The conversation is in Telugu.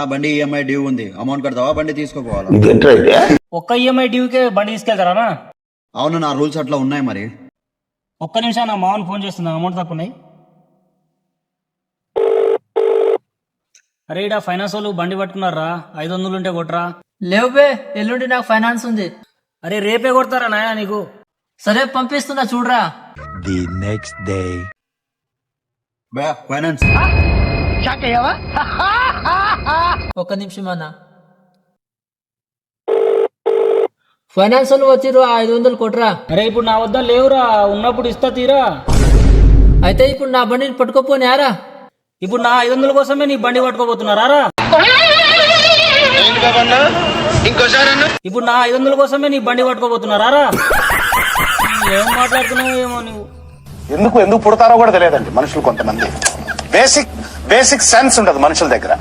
అన్న బండి ఈఎంఐ డ్యూ ఉంది, అమౌంట్ కడతావా బండి తీసుకోపోవాలా? ఒక్క ఈఎంఐ డ్యూకే బండి తీసుకెళ్తారా? అవును, నా రూల్స్ అట్లా ఉన్నాయి మరి. ఒక్క నిమిషం, నా మామూలు ఫోన్ చేస్తున్నా, అమౌంట్ తక్కువ ఉన్నాయి. అరే ఇడా ఫైనాన్స్ వాళ్ళు బండి పట్టుకున్నారా, 500 ఉంటే కొట్టరా. లేవుబే, ఎల్లుండి నాకు ఫైనాన్స్ ఉంది. అరే రేపే కొడతారా నాయన నీకు? సరే పంపిస్తున్నా చూడరా. The next day. ఫైనాన్స్ ఒక్క నిమిషం అన్న. ఫైనాన్స్ వాళ్ళు వచ్చిర్రు, 500 కొట్రా. అరే ఇప్పుడు నా వద్ద లేవురా, ఉన్నప్పుడు ఇస్తా తీరా. అయితే ఇప్పుడు నా బండిని పట్టుకోపోనారా? ఇప్పుడు నా 500 కోసమే నీ బండి పట్టుకోబోతున్నారా? ఇప్పుడు నా 500 కోసమే నీ బండి పట్టుకోబోతున్నారా? ఏం మాట్లాడుతున్నావు ఏమో నువ్వు. ఎందుకు పుడతారో కూడా తెలియదండి మనుషులు. కొంతమంది బేసిక్ సెన్స్ ఉండదు మనుషుల దగ్గర.